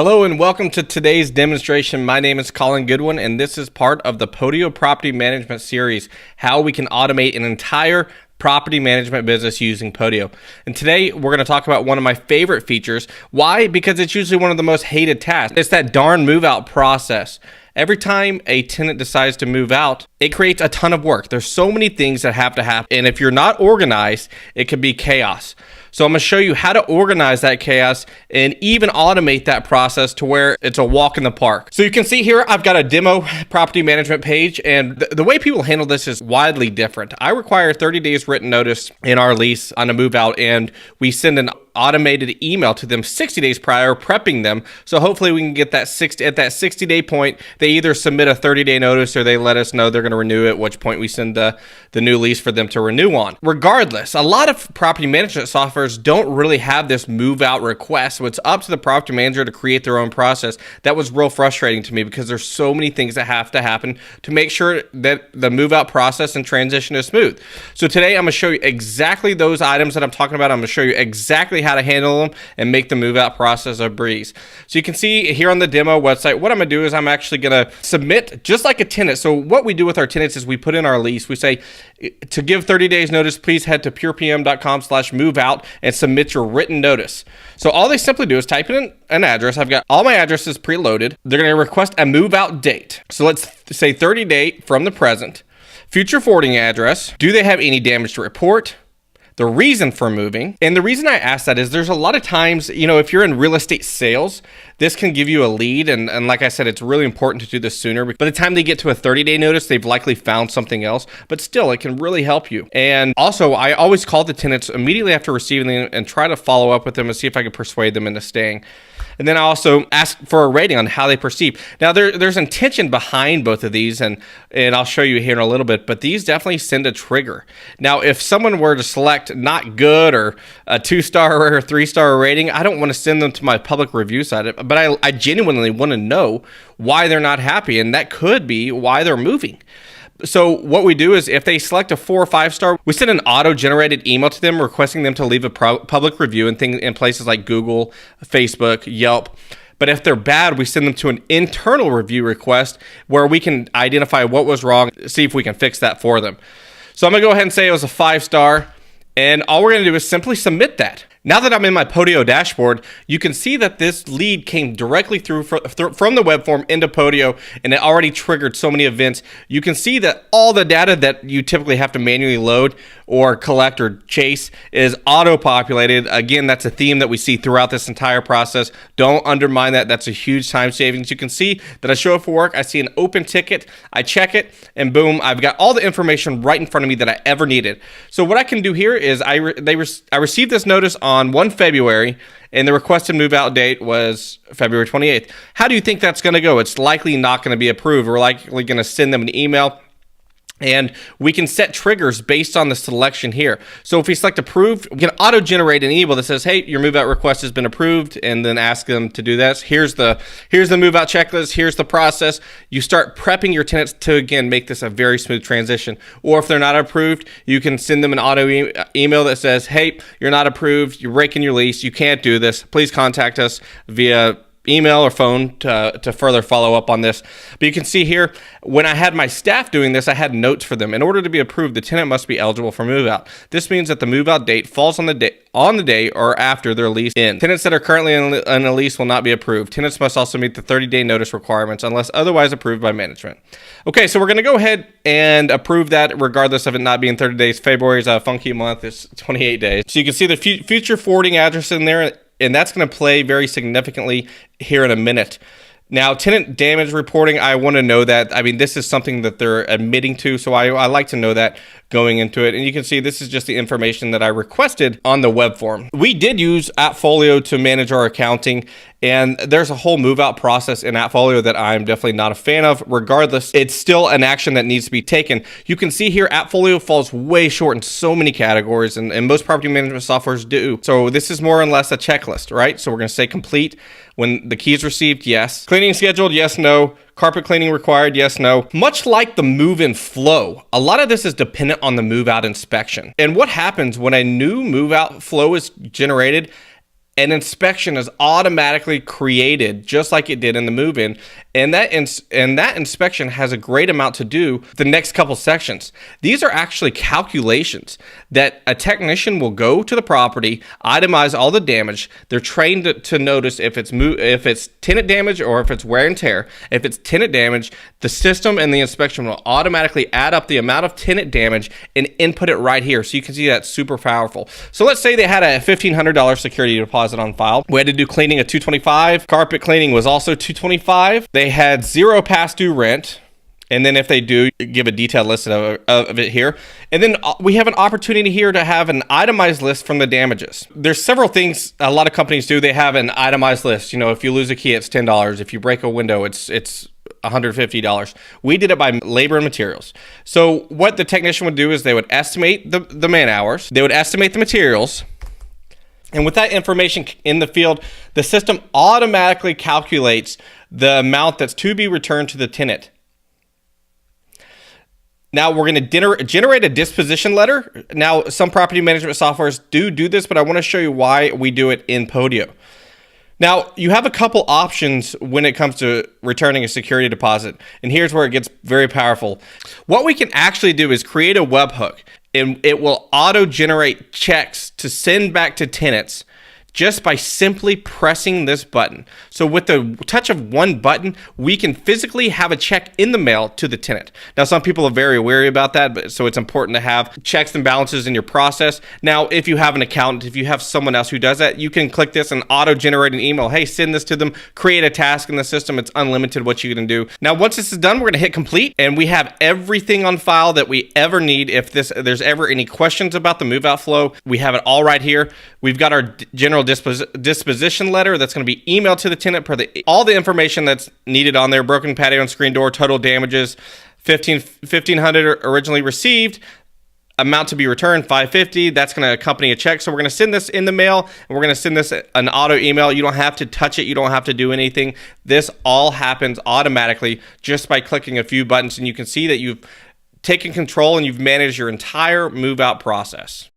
Hello and welcome to today's demonstration. My name is Colin Goodwin and this is part of the Podio property management series, how we can automate an entire property management business using Podio. And today we're going to talk about one of my favorite features. Why? Because it's usually one of the most hated tasks. It's that darn move out process. Every time a tenant decides to move out, it creates a ton of work. There's so many things that have to happen. And if you're not organized, it could be chaos. So I'm going to show you how to organize that chaos and even automate that process to where it's a walk in the park. So you can see here, I've got a demo property management page, and the way people handle this is widely different. I require 30 days written notice in our lease on a move out, and we send an automated email to them 60 days prior, prepping them. So hopefully we can get that 60-day point. They either submit a 30-day notice or they let us know they're going to renew it, at which point we send the new lease for them to renew on. Regardless, a lot of property management softwares don't really have this move out request. So it's up to the property manager to create their own process. That was real frustrating to me because there's so many things that have to happen to make sure that the move out process and transition is smooth. So today I'm going to show you exactly those items that I'm talking about. I'm going to show you exactly how to handle them and make the move out process a breeze. So you can see here on the demo website, what I'm going to do is I'm actually going to submit just like a tenant. So what we do with our tenants is we put in our lease. We say to give 30 days notice, please head to purepm.com/move out and submit your written notice. So all they simply do is type in an address. I've got all my addresses preloaded. They're going to request a move out date. So let's say 30 date from the present, future forwarding address. Do they have any damage to report? The reason for moving. And the reason I ask that is there's a lot of times, if you're in real estate sales, this can give you a lead. And like I said, it's really important to do this sooner. By the time they get to a 30-day notice, they've likely found something else, but still it can really help you. And also I always call the tenants immediately after receiving them and try to follow up with them and see if I can persuade them into staying. And then I also ask for a rating on how they perceive. Now, there's intention behind both of these, and I'll show you here in a little bit, but these definitely send a trigger. Now, if someone were to select not good or a 2-star or a 3-star rating, I don't want to send them to my public review site, but I genuinely want to know why they're not happy, and that could be why they're moving. So what we do is if they select a 4 or 5-star, we send an auto-generated email to them requesting them to leave a public review in places like Google, Facebook, Yelp. But if they're bad, we send them to an internal review request where we can identify what was wrong, see if we can fix that for them. So I'm going to go ahead and say it was a 5-star, and all we're going to do is simply submit that. Now that I'm in my Podio dashboard, you can see that this lead came directly through from the web form into Podio, and it already triggered so many events. You can see that all the data that you typically have to manually load or collect or chase is auto-populated. Again, that's a theme that we see throughout this entire process. Don't undermine that. That's a huge time savings. You can see that I show up for work, I see an open ticket, I check it, and boom, I've got all the information right in front of me that I ever needed. So what I can do here is I received this notice on 1 February, and the requested move out date was February 28th. How do you think that's going to go? It's likely not going to be approved. We're likely going to send them an email, and we can set triggers based on the selection here. So if we select approved, we can auto-generate an email that says, hey, your move-out request has been approved, and then ask them to do this. Here's the move-out checklist. Here's the process. You start prepping your tenants to, again, make this a very smooth transition. Or if they're not approved, you can send them an auto email that says, hey, you're not approved. You're breaking your lease. You can't do this. Please contact us via email or phone to further follow up on this. But you can see here, when I had my staff doing this, I had notes for them. In order to be approved, the tenant must be eligible for move out. This means that the move out date falls on the day or after their lease ends. Tenants that are currently in a lease will not be approved. Tenants must also meet the 30-day notice requirements unless otherwise approved by management. Okay, so we're going to go ahead and approve that regardless of it not being 30 days. February is a funky month. It's 28 days. So you can see the future forwarding address in there, and that's going to play very significantly here in a minute. Now, tenant damage reporting, I want to know that. I mean, this is something that they're admitting to, so I like to know that going into it. And you can see this is just the information that I requested on the web form. We did use AppFolio to manage our accounting, and there's a whole move-out process in AppFolio that I'm definitely not a fan of. Regardless, it's still an action that needs to be taken. You can see here, AppFolio falls way short in so many categories, and most property management softwares do. So this is more or less a checklist, right? So we're going to say complete. When the key is received, yes. Cleaning scheduled, yes, no. Carpet cleaning required, yes, no. Much like the move-in flow, a lot of this is dependent on the move-out inspection. And what happens when a new move-out flow is generated an inspection is automatically created just like it did in the move-in, and that inspection has a great amount to do with the next couple sections. These are actually calculations that a technician will go to the property, itemize all the damage. They're trained to notice if it's tenant damage or if it's wear and tear. If it's tenant damage, the system and the inspection will automatically add up the amount of tenant damage and input it right here. So you can see that's super powerful. So let's say they had a $1,500 security deposit on file. We had to do cleaning at $225. Carpet cleaning was also $225. They had 0 past due rent. And then if they do, give a detailed list of it here. And then we have an opportunity here to have an itemized list from the damages. There's several things a lot of companies do. They have an itemized list. You know, if you lose a key, it's $10. If you break a window, it's $150. We did it by labor and materials. So what the technician would do is they would estimate the man hours. They would estimate the materials. And with that information in the field, the system automatically calculates the amount that's to be returned to the tenant. Now we're going to generate a disposition letter. Now some property management softwares do this, but I want to show you why we do it in Podio. Now you have a couple options when it comes to returning a security deposit, and here's where it gets very powerful. What we can actually do is create a webhook, and it will auto-generate checks to send back to tenants just by simply pressing this button. So with the touch of one button, we can physically have a check in the mail to the tenant. Now, some people are very wary about that, so it's important to have checks and balances in your process. Now, if you have an accountant, if you have someone else who does that, you can click this and auto-generate an email. Hey, send this to them, create a task in the system. It's unlimited what you can do. Now, once this is done, we're gonna hit complete, and we have everything on file that we ever need. If there's ever any questions about the move-out flow, we have it all right here. We've got our general disposition letter that's going to be emailed to the tenant per all the information that's needed on there. Broken patio and screen door, total damages, $1,500 originally received, amount to be returned $550. That's going to accompany a check. So we're going to send this in the mail, and we're going to send this an auto email. You don't have to touch it. You don't have to do anything. This all happens automatically just by clicking a few buttons, and you can see that you've taken control and you've managed your entire move out process.